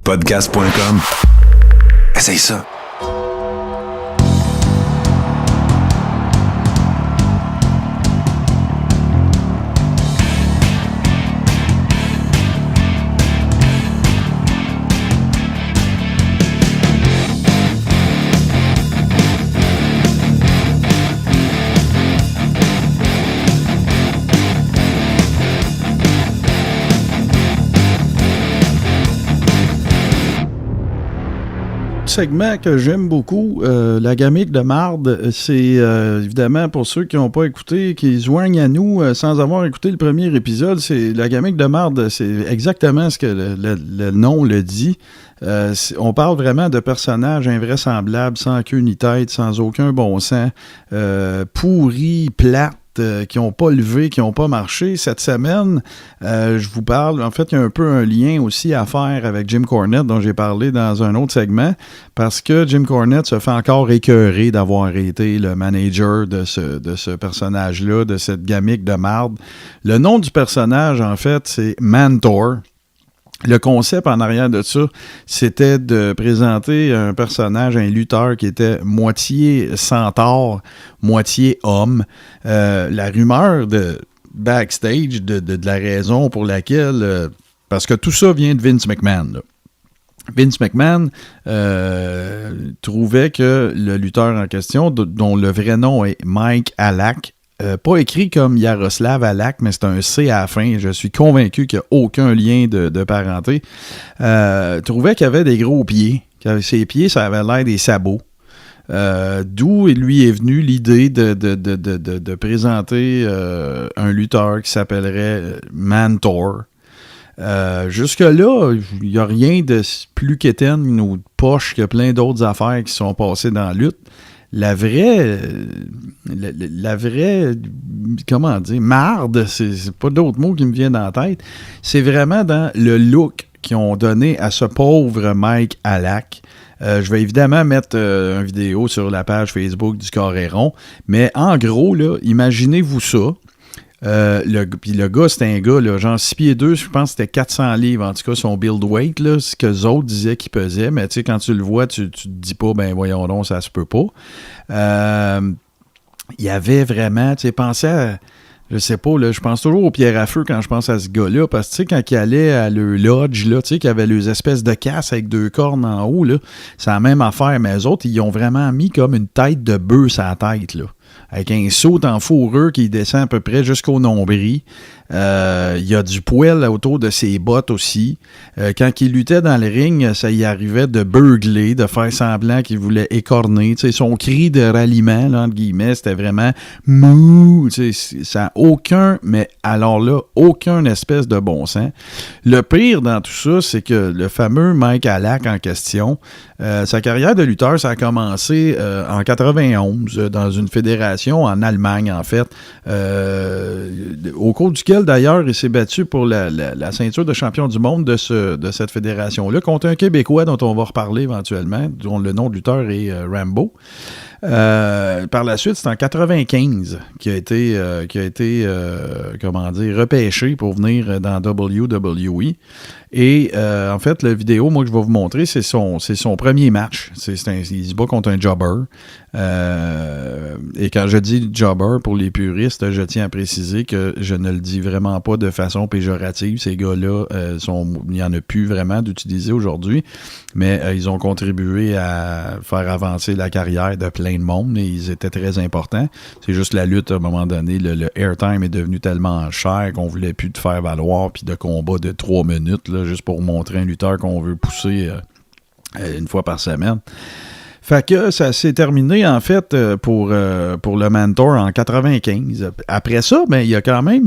Podcast.com. Essaye ça. Segment que j'aime beaucoup, la gamique de marde, c'est évidemment pour ceux qui n'ont pas écouté, qui se joignent à nous sans avoir écouté le premier épisode, c'est la gamique de marde, c'est exactement ce que le nom le dit. On parle vraiment de personnages invraisemblables, sans queue ni tête, sans aucun bon sens, pourris, plates, qui n'ont pas levé, qui n'ont pas marché. Cette semaine, je vous parle, en fait, il y a un peu un lien aussi à faire avec Jim Cornette, dont j'ai parlé dans un autre segment, parce que Jim Cornette se fait encore écœurer d'avoir été le manager de ce personnage-là, de cette gamique de marde. Le nom du personnage, en fait, c'est Mantor. Le concept en arrière de ça, c'était de présenter un personnage, un lutteur qui était moitié centaure, moitié homme. La rumeur de backstage, de la raison pour laquelle... parce que tout ça vient de Vince McMahon, là. Vince McMahon trouvait que le lutteur en question, dont le vrai nom est Mike Alak, pas écrit comme Yaroslav Alak, mais c'est un C à la fin. Je suis convaincu qu'il n'y a aucun lien de parenté. Trouvait qu'il avait des gros pieds. Ses pieds, ça avait l'air des sabots. D'où lui est venue l'idée de présenter un lutteur qui s'appellerait Mantor. Jusque-là, il n'y a rien de plus quétaine ou de poche que plein d'autres affaires qui sont passées dans la lutte. La vraie, comment dire, marde, c'est pas d'autres mots qui me viennent dans la tête, c'est vraiment dans le look qu'ils ont donné à ce pauvre Mike Alak. Je vais évidemment mettre une vidéo sur la page Facebook du Coréron, mais en gros, là, imaginez-vous ça. Puis le gars, c'était un gars, là, genre 6 pieds 2, je pense que c'était 400 livres, en tout cas, son build weight, là, ce que les autres disaient qu'il pesait, mais tu sais, quand tu le vois, tu te dis pas, ben voyons donc, ça se peut pas. Il y avait vraiment, tu sais, pensez à, je sais pas, là, je pense toujours aux pierres à feu quand je pense à ce gars-là, parce que tu sais, quand il allait à le lodge, là, tu sais, qu'il y avait les espèces de casse avec 2 cornes en haut, là, c'est la même affaire, mais eux autres, ils ont vraiment mis comme une tête de bœuf sur la tête, là, avec un saut en fourrure qui descend à peu près jusqu'au nombril. Il y a du poil autour de ses bottes aussi. Quand il luttait dans le ring, ça y arrivait de beugler, de faire semblant qu'il voulait écorner. Tu sais, son cri de ralliement, là, entre guillemets, c'était vraiment « mouh ». Tu sais, ça n'a aucun, mais alors là, aucun espèce de bon sens. Le pire dans tout ça, c'est que le fameux Mike Alak en question, sa carrière de lutteur, ça a commencé en 91 dans une fédération en Allemagne, en fait, au cours duquel, d'ailleurs, il s'est battu pour la ceinture de champion du monde de cette fédération-là, contre un Québécois dont on va reparler éventuellement, dont le nom de lutteur est Rambo. Par la suite, c'est en 95 qui a été comment dire, repêché pour venir dans WWE. Et en fait, la vidéo, moi, que je vais vous montrer, c'est son premier match. Il se bat contre un jobber. Et quand je dis jobber, pour les puristes, je tiens à préciser que je ne le dis vraiment pas de façon péjorative. Ces gars-là, il n'y en a plus vraiment d'utiliser aujourd'hui, mais ils ont contribué à faire avancer la carrière de plein de monde et ils étaient très importants. C'est juste la lutte, à un moment donné, le airtime est devenu tellement cher qu'on voulait plus de faire valoir puis de combats de 3 minutes, là, juste pour montrer un lutteur qu'on veut pousser une fois par semaine. Fait que ça s'est terminé, en fait, pour le Mantor en 95. Après ça, ben, il a quand même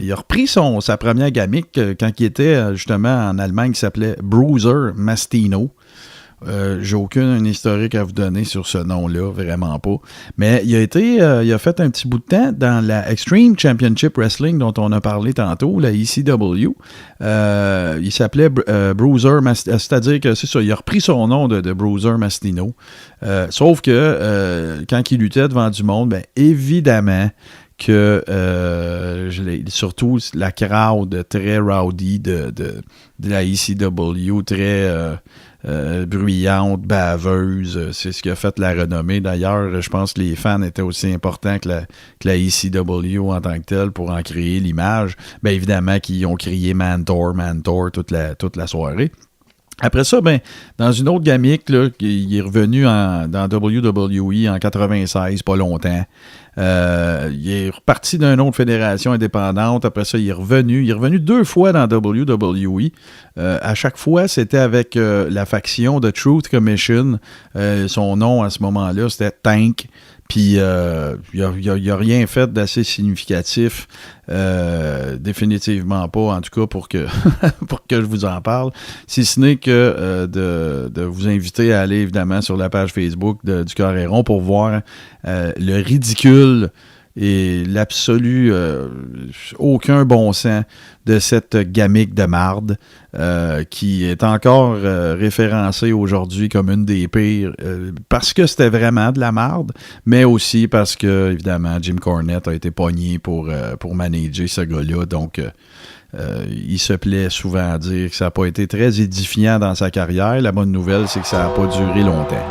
il a repris sa première gamique quand il était justement en Allemagne, qui s'appelait Bruiser Mastino. J'ai aucun historique à vous donner sur ce nom-là, vraiment pas. Mais il a fait un petit bout de temps dans la Extreme Championship Wrestling dont on a parlé tantôt, la ECW. Il s'appelait Bruiser Mastino, c'est-à-dire que c'est ça, il a repris son nom de Bruiser Mastino. Sauf que quand il luttait devant du monde, ben évidemment que surtout la crowd très rowdy de la ECW, très bruyante, baveuse. C'est ce qui a fait la renommée. D'ailleurs, je pense que les fans étaient aussi importants que la ECW en tant que telle pour en créer l'image. Bien évidemment qu'ils ont crié Mantor toute la soirée. Après ça, ben, dans une autre gamique, là, il est revenu dans WWE en 96, pas longtemps. Il est reparti d'une autre fédération indépendante. Après ça, il est revenu. Il est revenu 2 fois dans WWE. À chaque fois, c'était avec la faction de Truth Commission. Son nom, à ce moment-là, c'était Tank. Puis, il a rien fait d'assez significatif, définitivement pas, en tout cas, pour que je vous en parle. Si ce n'est que de vous inviter à aller, évidemment, sur la page Facebook du Carré Rond pour voir le ridicule et l'absolu aucun bon sens de cette gamique de marde qui est encore référencée aujourd'hui comme une des pires parce que c'était vraiment de la marde, mais aussi parce que, évidemment, Jim Cornette a été pogné pour manager ce gars-là, donc il se plaît souvent à dire que ça n'a pas été très édifiant dans sa carrière. La bonne nouvelle, c'est que ça n'a pas duré longtemps.